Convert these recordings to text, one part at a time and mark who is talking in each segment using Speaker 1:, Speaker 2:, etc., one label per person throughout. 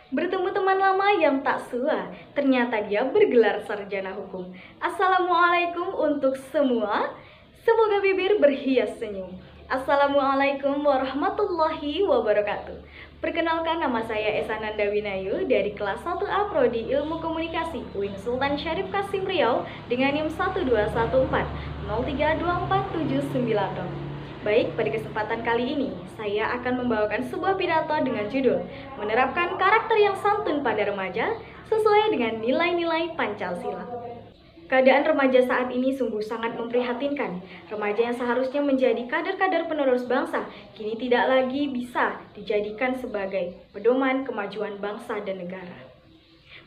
Speaker 1: Bertemu teman lama yang tak sua, ternyata dia bergelar sarjana hukum. Assalamualaikum untuk semua, semoga bibir berhias senyum. Assalamualaikum warahmatullahi wabarakatuh. Perkenalkan, nama saya Esa Nanda Winayu dari kelas 1A Prodi Ilmu Komunikasi UIN Sultan Syarif Kasim Riau dengan NIM 12140324790. Baik, pada kesempatan kali ini, saya akan membawakan sebuah pidato dengan judul Menerapkan Karakter yang Santun pada Remaja sesuai dengan nilai-nilai Pancasila. Keadaan remaja saat ini sungguh sangat memprihatinkan. Remaja yang seharusnya menjadi kader-kader penerus bangsa, kini tidak lagi bisa dijadikan sebagai pedoman kemajuan bangsa dan negara.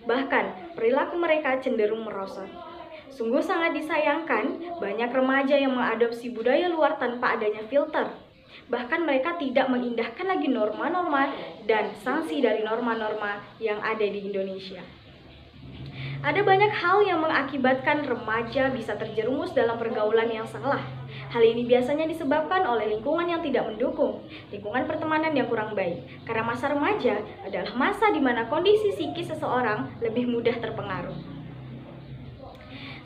Speaker 1: Bahkan, perilaku mereka cenderung merosot. Sungguh sangat disayangkan, banyak remaja yang mengadopsi budaya luar tanpa adanya filter. Bahkan mereka tidak mengindahkan lagi norma-norma dan sanksi dari norma-norma yang ada di Indonesia. Ada banyak hal yang mengakibatkan remaja bisa terjerumus dalam pergaulan yang salah. Hal ini biasanya disebabkan oleh lingkungan yang tidak mendukung, lingkungan pertemanan yang kurang baik. Karena masa remaja adalah masa di mana kondisi psikis seseorang lebih mudah terpengaruh.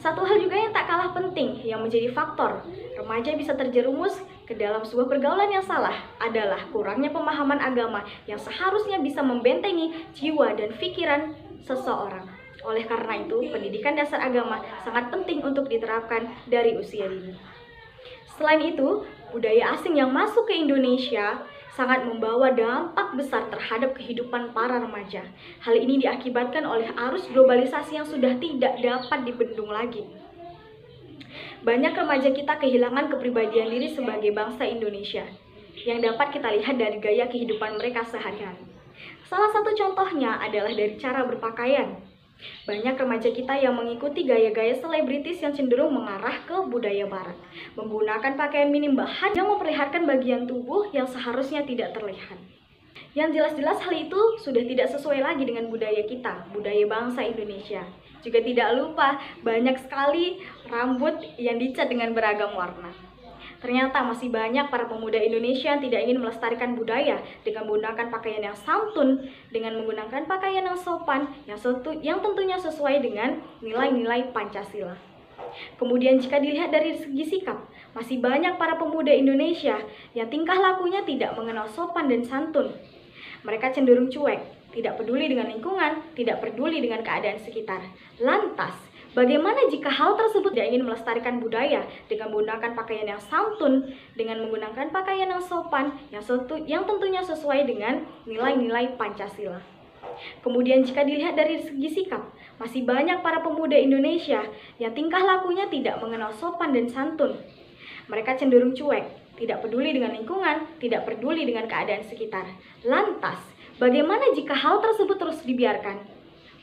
Speaker 1: Satu hal juga yang tak kalah penting yang menjadi faktor remaja bisa terjerumus ke dalam sebuah pergaulan yang salah adalah kurangnya pemahaman agama yang seharusnya bisa membentengi jiwa dan pikiran seseorang. Oleh karena itu, pendidikan dasar agama sangat penting untuk diterapkan dari usia dini. Selain itu, budaya asing yang masuk ke Indonesia sangat membawa dampak besar terhadap kehidupan para remaja. Hal ini diakibatkan oleh arus globalisasi yang sudah tidak dapat dibendung lagi. Banyak remaja kita kehilangan kepribadian diri sebagai bangsa Indonesia, yang dapat kita lihat dari gaya kehidupan mereka sehari-hari. Salah satu contohnya adalah dari cara berpakaian. Banyak remaja kita yang mengikuti gaya-gaya selebritis yang cenderung mengarah ke budaya barat, menggunakan pakaian minim bahan yang memperlihatkan bagian tubuh yang seharusnya tidak terlihat. Yang jelas-jelas hal itu sudah tidak sesuai lagi dengan budaya kita, budaya bangsa Indonesia. Juga tidak lupa banyak sekali rambut yang dicat dengan beragam warna. Ternyata masih banyak para pemuda Indonesia yang tidak ingin melestarikan budaya dengan menggunakan pakaian yang santun, dengan menggunakan pakaian yang sopan, yang tentunya sesuai dengan nilai-nilai Pancasila. Kemudian jika dilihat dari segi sikap, masih banyak para pemuda Indonesia yang tingkah lakunya tidak mengenal sopan dan santun. Mereka cenderung cuek, tidak peduli dengan lingkungan, tidak peduli dengan keadaan sekitar. Lantas, bagaimana jika hal tersebut tidak ingin melestarikan budaya dengan menggunakan pakaian yang santun, dengan menggunakan pakaian yang sopan, yang tentunya sesuai dengan nilai-nilai Pancasila? Kemudian jika dilihat dari segi sikap, masih banyak para pemuda Indonesia yang tingkah lakunya tidak mengenal sopan dan santun. Mereka cenderung cuek, tidak peduli dengan lingkungan, tidak peduli dengan keadaan sekitar. Lantas, bagaimana jika hal tersebut terus dibiarkan?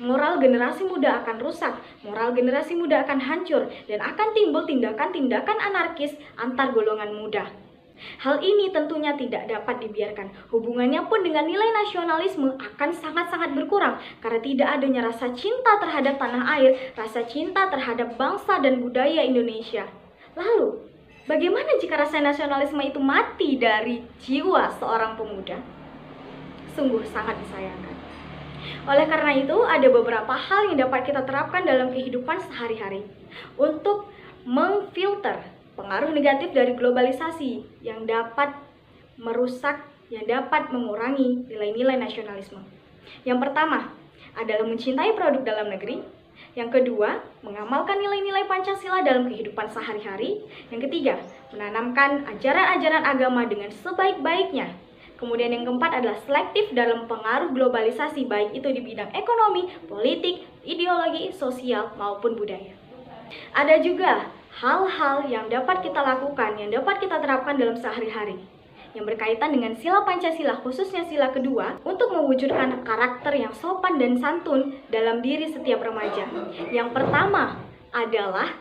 Speaker 1: Moral generasi muda akan rusak, moral generasi muda akan hancur, dan akan timbul tindakan-tindakan anarkis antar golongan muda. Hal ini tentunya tidak dapat dibiarkan. Hubungannya pun dengan nilai nasionalisme akan sangat-sangat berkurang karena tidak adanya rasa cinta terhadap tanah air, rasa cinta terhadap bangsa dan budaya Indonesia. Lalu, bagaimana jika rasa nasionalisme itu mati dari jiwa seorang pemuda? Sungguh sangat disayangkan. Oleh karena itu, ada beberapa hal yang dapat kita terapkan dalam kehidupan sehari-hari untuk memfilter pengaruh negatif dari globalisasi yang dapat merusak, yang dapat mengurangi nilai-nilai nasionalisme. Yang pertama adalah mencintai produk dalam negeri. Yang kedua, mengamalkan nilai-nilai Pancasila dalam kehidupan sehari-hari. Yang ketiga, menanamkan ajaran-ajaran agama dengan sebaik-baiknya. Kemudian yang keempat adalah selektif dalam pengaruh globalisasi, baik itu di bidang ekonomi, politik, ideologi, sosial, maupun budaya. Ada juga hal-hal yang dapat kita lakukan, yang dapat kita terapkan dalam sehari-hari, yang berkaitan dengan sila Pancasila, khususnya sila kedua, untuk mewujudkan karakter yang sopan dan santun dalam diri setiap remaja. Yang pertama adalah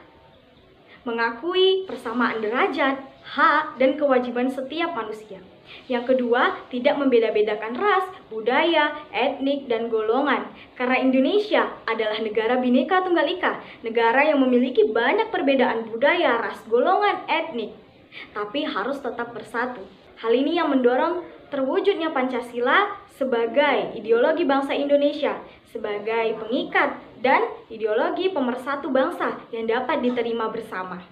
Speaker 1: mengakui persamaan derajat, hak, dan kewajiban setiap manusia. Yang kedua, tidak membeda-bedakan ras, budaya, etnik, dan golongan. Karena Indonesia adalah negara Bhinneka Tunggal Ika, negara yang memiliki banyak perbedaan budaya, ras, golongan, etnik, tapi harus tetap bersatu. Hal ini yang mendorong terwujudnya Pancasila sebagai ideologi bangsa Indonesia, sebagai pengikat dan ideologi pemersatu bangsa yang dapat diterima bersama.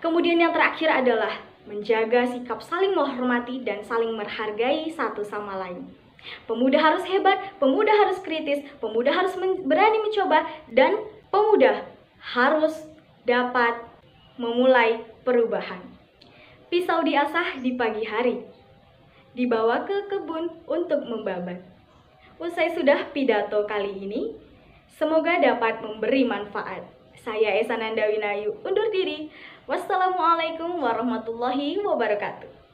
Speaker 1: Kemudian yang terakhir adalah menjaga sikap saling menghormati dan saling menghargai satu sama lain. Pemuda harus hebat, pemuda harus kritis, pemuda harus berani mencoba, dan pemuda harus dapat memulai perubahan. Pisau diasah di pagi hari, dibawa ke kebun untuk membabat. Usai sudah pidato kali ini, semoga dapat memberi manfaat. Saya Esa Nanda Winayu undur diri. Wassalamualaikum warahmatullahi wabarakatuh.